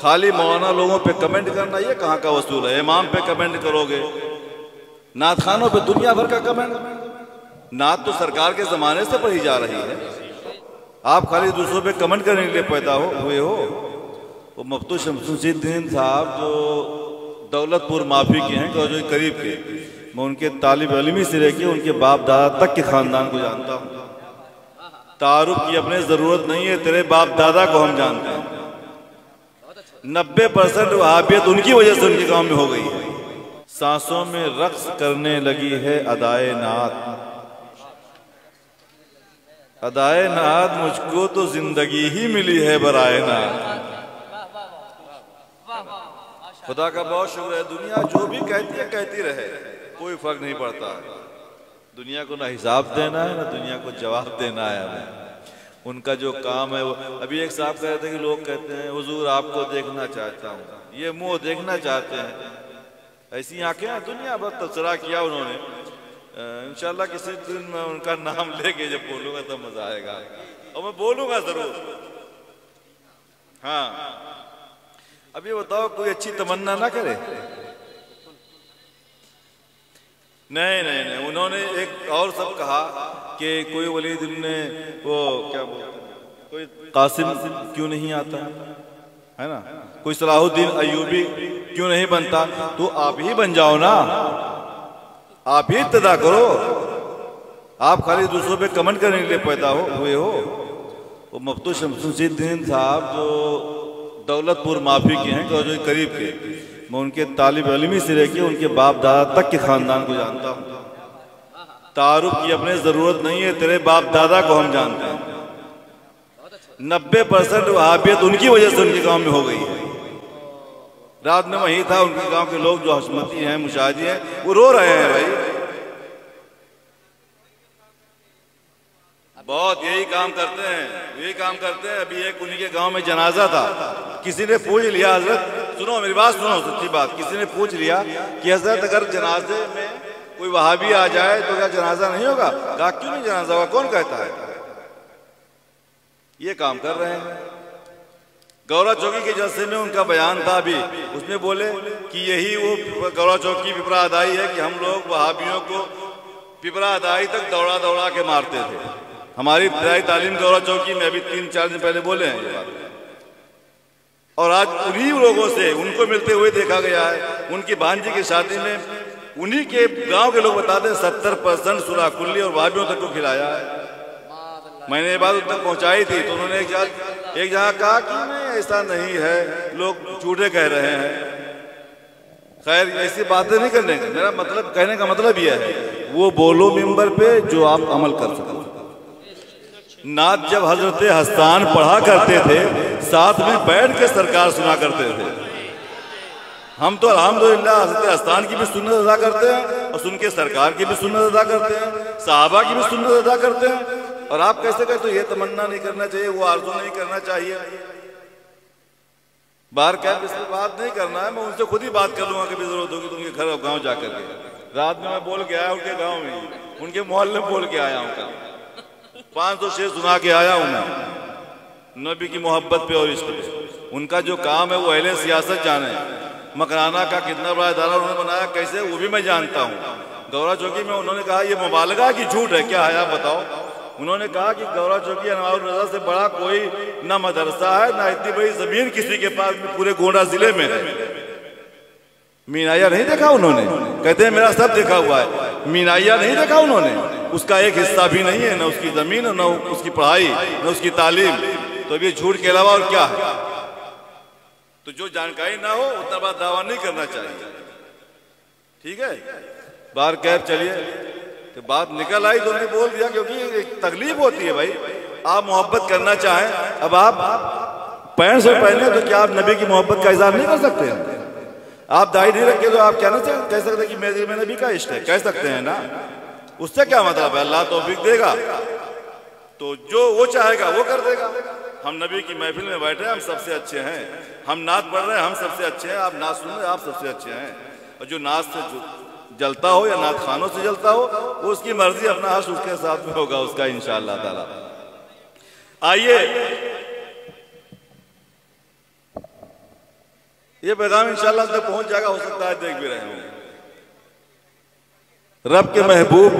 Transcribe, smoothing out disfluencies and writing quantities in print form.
खाली मौलाना लोगों पे कमेंट करना ये कहाँ का वसूल है? इमाम पे कमेंट करोगे, नात खानों पे दुनिया भर का कमेंट। नात तो सरकार के जमाने से पढ़ी जा रही है, आप खाली दूसरों पे कमेंट करने के लिए पैदा हुए हो। वो मफ्तू शमसुद्दीन साहब जो दौलतपुर माफी के हैं, जो करीब के, मैं उनके तालिब इल्मी से लेके उनके बाप दादा तक के खानदान को जानता हूँ। तारुफ की अपने जरूरत नहीं है, तेरे बाप दादा को हम जानते हैं। 90% वहाबियत उनकी वजह से उनके गांव में हो गई है। सांसों में रक्स करने लगी है अदाए नात, अदाए नात मुझको तो जिंदगी ही मिली है बराए नात। खुदा का बहुत शुक्र है, दुनिया जो भी कहती है कहती रहे, कोई फर्क नहीं पड़ता है। दुनिया को ना हिसाब देना है ना दुनिया को जवाब देना है हमें। उनका जो काम है वो, अभी एक साहब कह रहे थे कि लोग कहते हैं हुजूर आपको देखना चाहता हूँ, ये मुंह देखना चाहते हैं, ऐसी आंखें हैं। दुनिया भर तबसरा किया उन्होंने। इंशाल्लाह किसी दिन मैं उनका नाम लेके जब बोलूंगा तब मजा आएगा, और मैं बोलूंगा जरूर। हाँ, अब ये बताओ कोई अच्छी तमन्ना ना करे? नहीं नहीं नहीं, उन्होंने एक और सब कहा कि कोई वली दिल ने वो क्या बोलते हैं, कोई कासिम क्यों नहीं आता है ना, कोई सलाहुद्दीन अयूबी क्यों नहीं बनता? तो आप ही बन जाओ ना, आप ही इब्तिदा करो। आप खाली दूसरों पे कमेंट करने के लिए पैदा हुए हो। वो मफ्तू शमसुद्दीन साहब जो दौलतपुर माफी के हैं, जो करीब के, मैं उनके तालिब इल्मी से लेके उनके बाप दादा तक के खानदान को जानता हूँ। तारुफ की अपने जरूरत नहीं है, तेरे बाप दादा को हम जानते हैं। 90% वहाबियत उनकी वजह से उनके गांव में हो गई है। रात में वही था, उनके गांव के लोग जो हशमती हैं, मुशाहिदी हैं, वो रो रहे हैं भाई। बहुत यही काम करते हैं, यही काम करते हैं। अभी एक उन्हीं के गांव में जनाजा था, किसी ने पूछ लिया, हजरत सुनो मेरी बात सुनो, सच्ची बात, किसी ने पूछ लिया कि हजरत अगर जनाजे में कोई वहाबी आ जाए तो क्या जनाजा नहीं होगा? कहा क्यों नहीं जनाजा होगा, कौन कहता है? ये काम कर रहे हैं। गौरा चौकी के जलसे में उनका बयान था अभी, उसमें बोले कि यही वो गौरा चौकी पिपरा अदाई है कि हम लोग वहाबियों को पिपरा अदाई तक दौड़ा दौड़ा के मारते थे। हमारी इब्तिदाई तालीम गौरा चौकी में अभी 3-4 दिन पहले बोले हैं ये बात, और आज उन्हीं लोगों से उनको मिलते हुए देखा गया है। उनकी भांजी की शादी में उन्हीं के गांव के लोग बताते हैं 70% सुलह कुल्ली और वहाबियों तक को खिलाया है। मैंने ये बात उन तक पहुंचाई थी तो उन्होंने एक जगह कहा कि नहीं ऐसा नहीं है, लोग झूठे कह रहे हैं। खैर ऐसी बातें नहीं करने का मेरा मतलब, कहने का मतलब यह है वो बोलो मिंबर पे जो आप अमल कर सको। नात जब हजरत हस्तान पढ़ा करते थे, साथ में बैठ के सरकार सुना करते थे। हम तो अल्हम्दुलिल्लाह हजरत हस्तान की भी सुन्नत अदा करते हैं और सुन के सरकार की भी सुन्नत अदा करते हैं, सहाबा की भी सुन्नत अदा करते हैं। और आप कैसे कहते हो ये तमन्ना नहीं करना चाहिए, वो आरज़ू नहीं करना चाहिए? बाहर कैब इसमें बात नहीं करना है, मैं उनसे खुद ही बात कर लूंगा कभी जरूरत होगी तो उनके घर और गाँव जाकर के। रात में मैं बोल के आया उनके गाँव में, उनके मोहल्ले में बोल के आया हूँ, 500 शेर सुना के आया हूँ मैं नबी की मोहब्बत पे और इश्क पे। उनका जो काम है वो अहले सियासत जाने, मकराना का कितना बड़ा इदारा उन्होंने बनाया कैसे, वो भी मैं जानता हूँ। गौरा चौकी में उन्होंने कहा ये मुबालगा की झूठ है, क्या है आप बताओ? उन्होंने कहा कि गौरा चौकी अनवारुल रज़ा से बड़ा कोई ना मदरसा है, ना इतनी बड़ी जमीन किसी के पास में पूरे गोंडा जिले में है। मीनाया नहीं देखा उन्होंने? कहते हैं मेरा सब देखा हुआ है। मीनाया नहीं देखा उन्होंने? उसका एक हिस्सा भी नहीं है, ना उसकी जमीन, ना उसकी पढ़ाई, ना उसकी तालीम। तो ये झूठ के अलावा और क्या है? तो जो जानकारी ना हो उतना बात दावा नहीं करना चाहिए, ठीक है? बाहर कैब चलिए तो बात निकल आई तो उन्होंने बोल दिया, क्योंकि तकलीफ होती है भाई। आप मोहब्बत करना चाहें, अब आप पैंट से पहने तो क्या आप नबी की मोहब्बत का इजहार नहीं कर सकते हैं? आप दाढ़ी नहीं रखे तो आप क्या नहीं कह सकते कि मेरे दिल में नबी का इश्क है? कह सकते हैं ना, उससे क्या मतलब है? अल्लाह तौफीक देगा तो जो वो चाहेगा वो कर देगा। हम नबी की महफिल में बैठे, हम सबसे अच्छे हैं। हम नात पढ़ रहे हैं, हम सबसे अच्छे हैं। आप नात सुन रहे हैं, आप सबसे अच्छे हैं। और जो नात से जलता हो या नात खानों से जलता हो, वो उसकी मर्जी, अपना हर्ष उसके साथ में होगा उसका इंशाअल्लाह ताला। आइए ये पैगाम इंशाल्लाह तक पहुंच जाएगा, हो सकता है देख भी रहे हों। रब के महबूब